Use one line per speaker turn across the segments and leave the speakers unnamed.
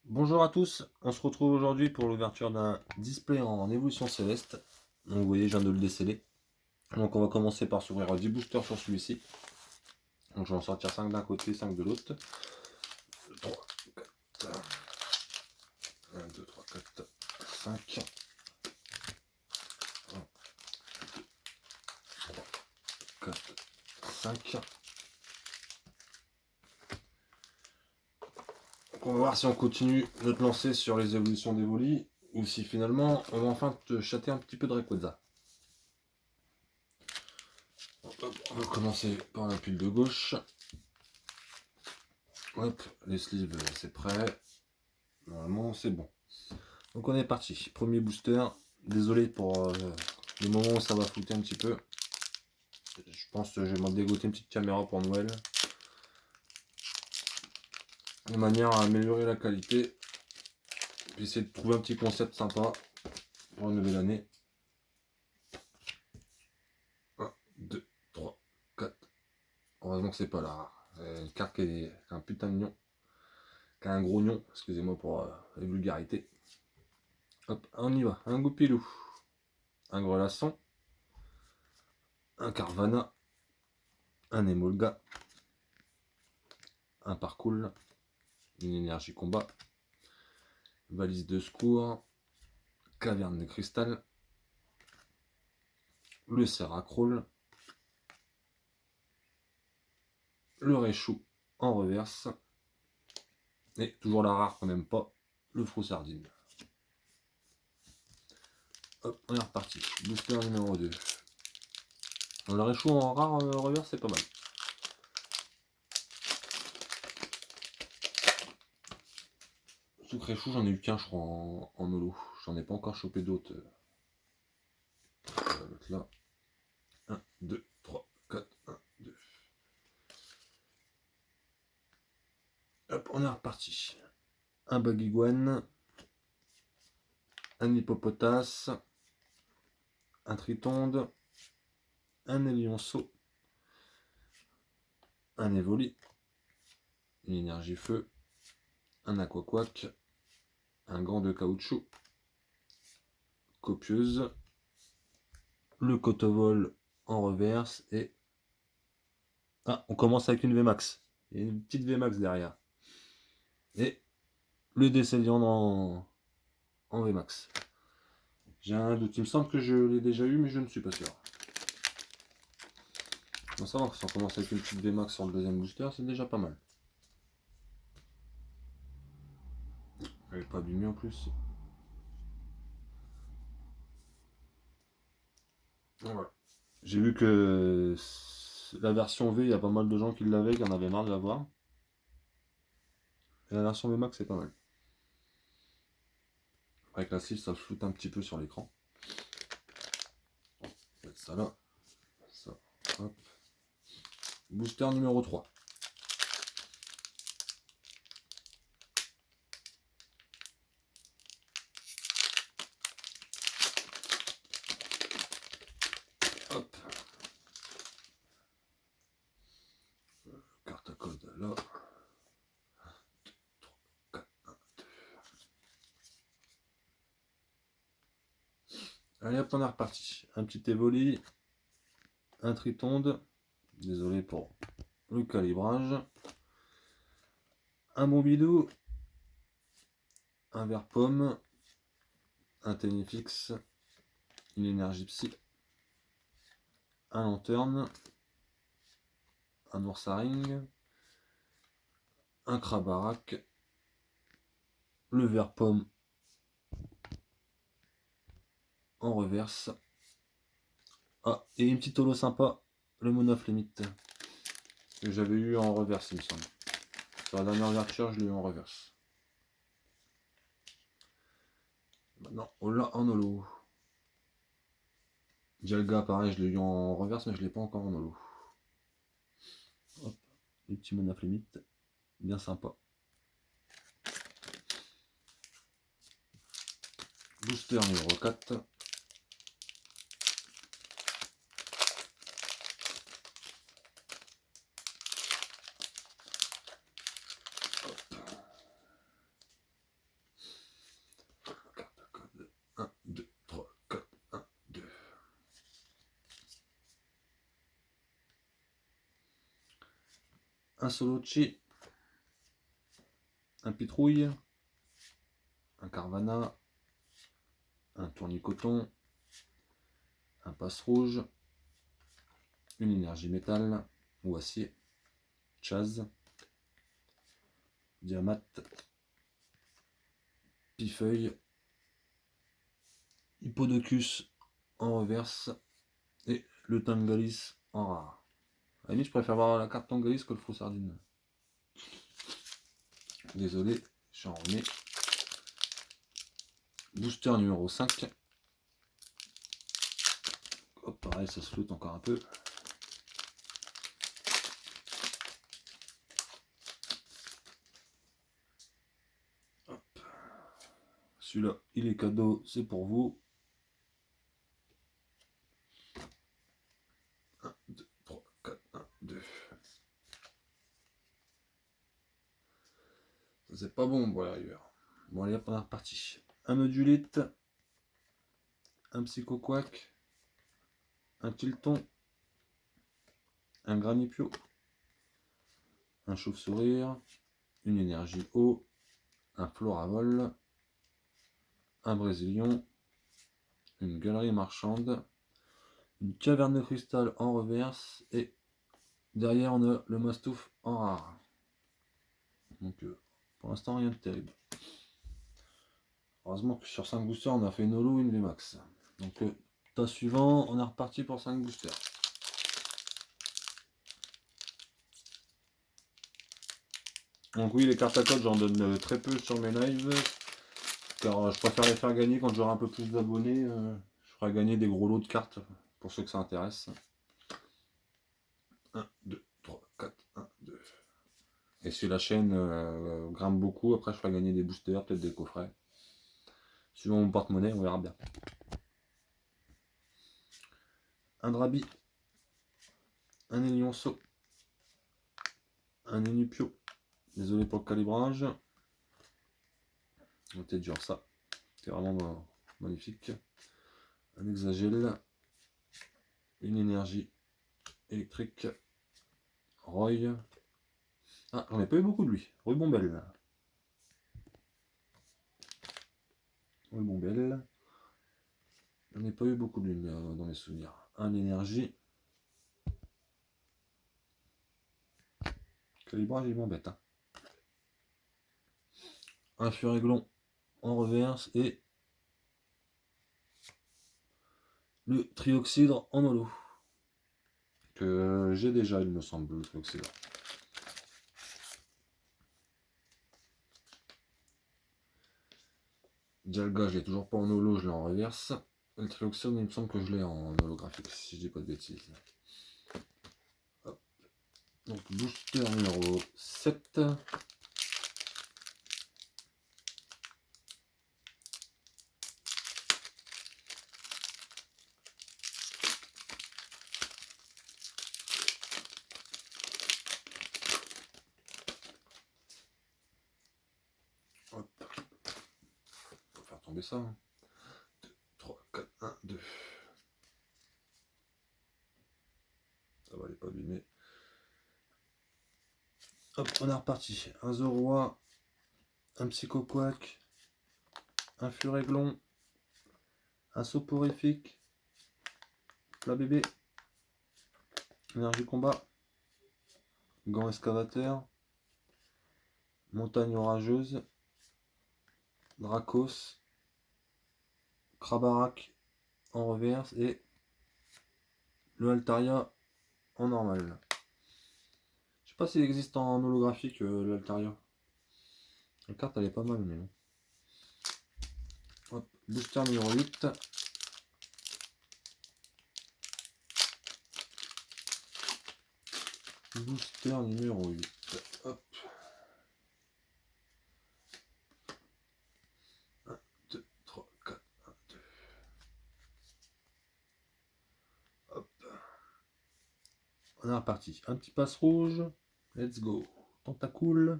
Bonjour à tous, on se retrouve aujourd'hui pour l'ouverture d'un display en évolution céleste. Donc vous voyez, je viens de le déceler. Donc on va commencer par s'ouvrir 10 boosters sur celui-ci. Donc je vais en sortir 5 d'un côté, 5 de l'autre. 3, 4, 1, 2, 3, 4, 5. 1, 2, 3, 4, 5. On va voir si on continue notre lancée sur les évolutions d'Evoli ou si finalement on va enfin te chatter un petit peu de Rayquaza. On va commencer par la pile de gauche. Hop, les sleeves c'est prêt. Normalement c'est bon. Donc on est parti. Premier booster. Désolé pour le moment où ça va flouter un petit peu. Je pense que je vais m'en dégoter une petite caméra pour Noël. De manière à améliorer la qualité. J'essaie de trouver un petit concept sympa pour une nouvelle année. 1, 2, 3, 4. Heureusement que c'est pas là. C'est une carte qui est un putain de nion. Qui a un gros nion. Excusez-moi pour les vulgarités. Hop, on y va. Un goupilou. Un grelasson. Un Carvana. Un Emolga. Un Parcours. Une énergie combat. Valise de secours. Caverne de cristal. Le Serracroll. Le Réchou en reverse. Et toujours la rare qu'on n'aime pas. Le Froussardine. Hop, on est reparti. Booster numéro 2. Le Réchou en rare reverse, c'est pas mal. Sous Réchou, j'en ai eu qu'un, je crois, en holo. J'en ai pas encore chopé d'autres. On va mettre là. 1, 2, 3, 4, 1, 2. Hop, on est reparti. Un Baguiguane. Un Hippopotas. Un Tritonde. Un Élionceau. Un Évoli. Une énergie feu. Un Aquaquac. Un gant de caoutchouc. Copieuse. Le Cotovol en reverse et... Ah, on commence avec une VMAX. Il y a une petite VMAX derrière. Et le Décéliant en VMAX. J'ai un doute, il me semble que je l'ai déjà eu, mais je ne suis pas sûr. On va savoir que si on commence avec une petite VMAX sur le deuxième booster, c'est déjà pas mal. Elle n'est pas abîmée en plus. Voilà. J'ai vu que la version V, il y a pas mal de gens qui l'avaient, qui en avaient marre de l'avoir. Et la version VMAX, c'est pas mal. Avec la cible, ça floute un petit peu sur l'écran. On va mettre ça là. Ça. Hop. Booster numéro 3. Hop. Carte à code là. 2, 3, 4, 1, 2. Allez hop, on est reparti. Un petit évoli. Un tritonde. Désolé pour le calibrage. Un bon bidou. Un verre pomme. Un Tenifix. Une énergie psy. Un lanterne. Un oursaring. Un Krabarak. Le verre pomme en reverse. Ah, et une petite holo sympa, le Monoflémite, que j'avais eu en reverse, il me semble. Sur la dernière ouverture, je l'ai eu en reverse. Maintenant, on l'a en holo. Dialga, pareil, je l'ai eu en reverse, mais je l'ai pas encore en holo. Hop, les petits Monoflémites, bien sympa. Booster numéro 4. un Solochi, un Pitrouille, un Carvana, un Tournicoton, un Passe Rouge, une Énergie Métal ou Acier, Chaz, Diamat, Pifeuille, Hippodocus en reverse et le Tangalis en rare. À la limite, je préfère voir la carte Tangalis que le faux sardine. Désolé, j'en remets. Booster numéro 5. Hop, pareil, ça se flotte encore un peu. Celui-là, il est cadeau, c'est pour vous. 1, 2, 3, 4, 1, 2. Ça c'est pas bon pour les riveurs. Bon allez hop, on est reparti. Un modulite, un psychoquack, un tilton, un granipio, un chauve-sourire, une énergie eau, un floravol, un brésilien, une galerie marchande, une caverne de cristal en reverse et derrière on a le mastouf en rare. Donc pour l'instant rien de terrible. Heureusement que sur 5 boosters on a fait une holo, une VMAX. Donc tas suivant, on est reparti pour 5 boosters. Donc oui, les cartes à code j'en donne très peu sur mes lives, car je préfère les faire gagner quand j'aurai un peu plus d'abonnés. Je ferai gagner des gros lots de cartes pour ceux que ça intéresse. 1, 2, 3, 4, 1, 2. Et si la chaîne grimpe beaucoup, après je ferai gagner des boosters, peut-être des coffrets. Suivant mon porte-monnaie, on verra bien. Un Drabi, un Elionceau, un Enupio. Désolé pour le calibrage. On va peut-être dire ça. C'est vraiment magnifique. Un Hexagel, une énergie électrique, Roy. Ah, j'en ai pas eu beaucoup de lui. Rue Bombelle. Rue Bombelle. J'en ai pas eu beaucoup de lui dans mes souvenirs. Un énergie. Calibrage, il m'embête. Hein. Un Furéglon en reverse et le Trioxydre en holo. Que j'ai déjà, il me semble, le Trioxydre. Dialga, je l'ai toujours pas en holo, je l'ai en reverse. Le Trioxydre, il me semble que je l'ai en holographique, si je dis pas de bêtises. Hop. Donc, booster numéro 7. Hop. Faut faire tomber ça. 2, 3, 4, 1, 2. Ça va, elle est pas abîmée. Hop, on est reparti. Un Zoroa, un Psychoquack, un Furéglon, un Soporifique, Plat bébé, énergie combat, gant excavateur, montagne orageuse, Dracos, Krabarak en reverse et le Altaria en normal. Je sais pas s'il existe en holographique le Altaria. La carte elle est pas mal mais bon. Hop, booster numéro 8. Booster numéro 8. Hop. 1, 2, 3, 4, 1, 2. Hop. On est reparti. Un petit passe rouge. Let's go. Tentacool.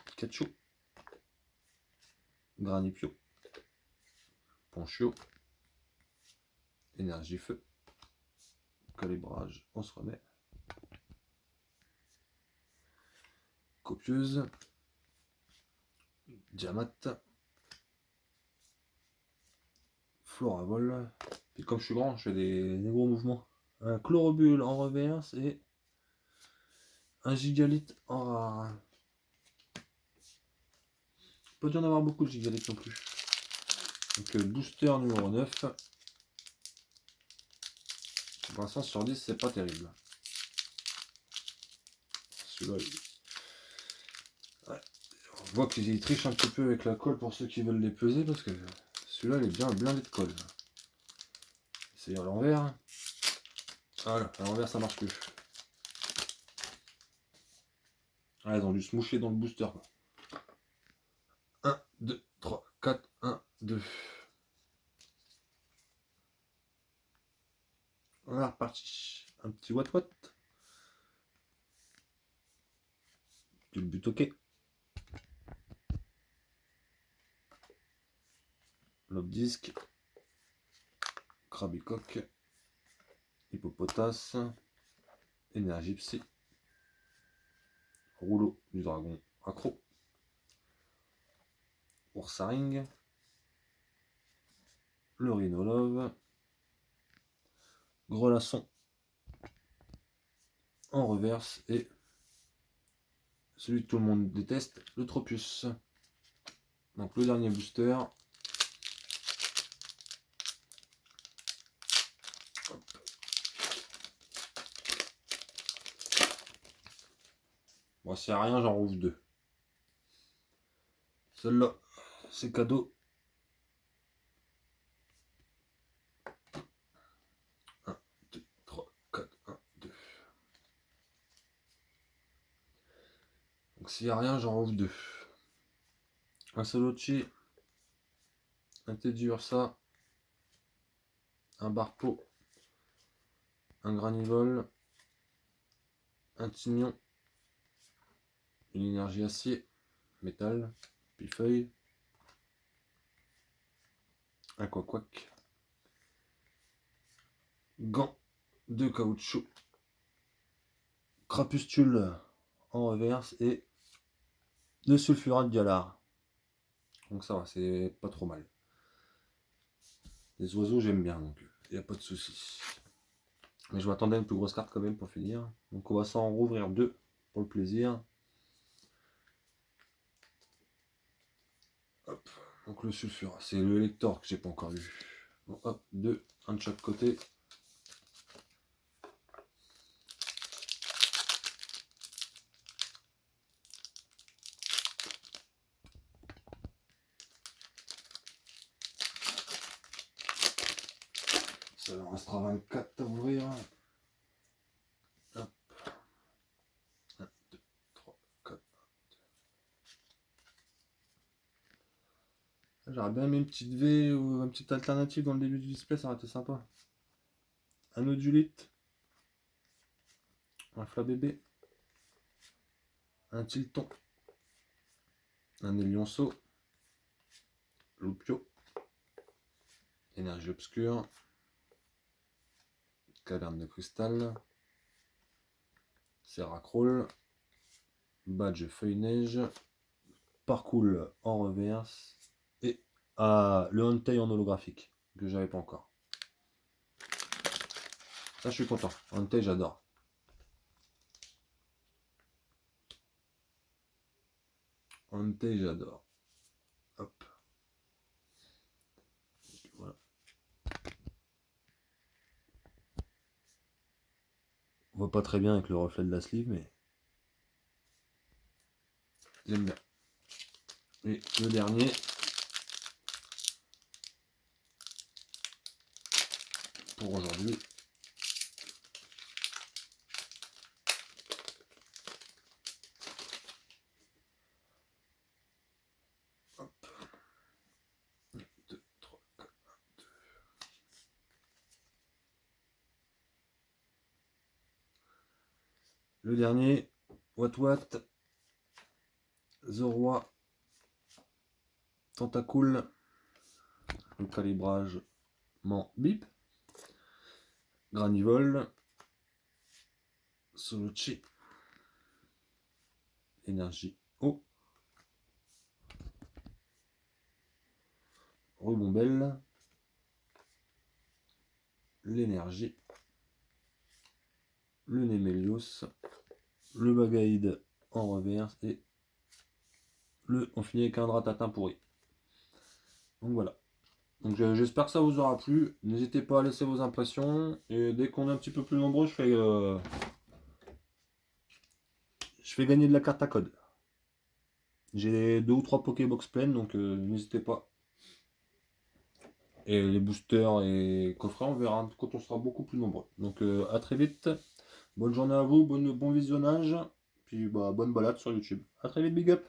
Pikachu. Granipio. Ponchio. Énergie feu. Calibrage, on se remet. copieuse, Diamat, Floravol. Puis comme je suis grand, je fais des gros mouvements. Un Chlorobule en reverse et un Gigalith en rare. Pas dû en avoir beaucoup de Gigalith non plus. Donc booster numéro 9. Pour l'instant sur 10 c'est pas terrible. Celui-là, ouais. On voit qu'ils trichent un petit peu avec la colle pour ceux qui veulent les peser parce que celui-là il est bien blindé de colle. C'est à l'envers. Voilà, à l'envers ça marche plus. Ah, ils ont dû se moucher dans le booster. 1, 2, 3, 4, 1, 2. On est reparti. Un petit watt. Du but ok. Lobe disque. Crabicoque. Hippopotas. Énergie psy. Rouleau du dragon accro. Oursaring. Le rhinolove. Grelasson en reverse et celui que tout le monde déteste, le Tropius. Donc le dernier booster. Hop. Bon, c'est rien, j'en rouvre 2. Celle-là, c'est cadeau. 1, 2, 3, 4, 1, 2. Donc s'il n'y a rien, j'en rouvre 2. Un Solochi, un Teddiursa, un Barpo, un Granivol, un Tignon, une énergie acier, métal, puis feuille, un Quack, gants de caoutchouc, crapustule en reverse et de sulfurat de Galar. Donc ça va, c'est pas trop mal. Les oiseaux j'aime bien, donc il n'y a pas de souci. Mais je m'attendais à une plus grosse carte quand même pour finir. Donc on va s'en rouvrir 2 pour le plaisir. Hop, donc le sulfurat, c'est le lector que j'ai pas encore vu. Bon, hop, 2, un de chaque côté. Ça en restera 24 à ouvrir. Hop. 1, 2, 3, 4. J'aurais bien mis une petite V ou une petite alternative dans le début du display, ça aurait été sympa. Un Odulite. Un Flabébé. Un Tilton. Un Elionceau. Loupio. Énergie obscure. Caverne de cristal. Serracroll. Badge feuille neige. Parcours en reverse. Et le Entei en holographique, que j'avais pas encore. Ça je suis content. Entei j'adore. Entei j'adore. Hop. Voilà. On voit pas très bien avec le reflet de la sleeve, mais j'aime bien. Et le dernier. Pour aujourd'hui. Hop. 1, 2, 3, 4, 1, 2. Le dernier. What. Zoroi. Tentacool. Le calibrage bip. Granivol. Solochi. énergie. Oh, Rebombelle, l'énergie, le Némélios, le Bagaïde en reverse et on finit avec un Dratatin pourri. Donc voilà. Donc j'espère que ça vous aura plu. N'hésitez pas à laisser vos impressions. Et dès qu'on est un petit peu plus nombreux, je fais gagner de la carte à code. J'ai 2 ou 3 Pokébox pleines, donc n'hésitez pas. Et les boosters et coffrets, on verra quand on sera beaucoup plus nombreux. Donc à très vite. Bonne journée à vous, bon visionnage. Puis bah, bonne balade sur YouTube. A très vite, big up!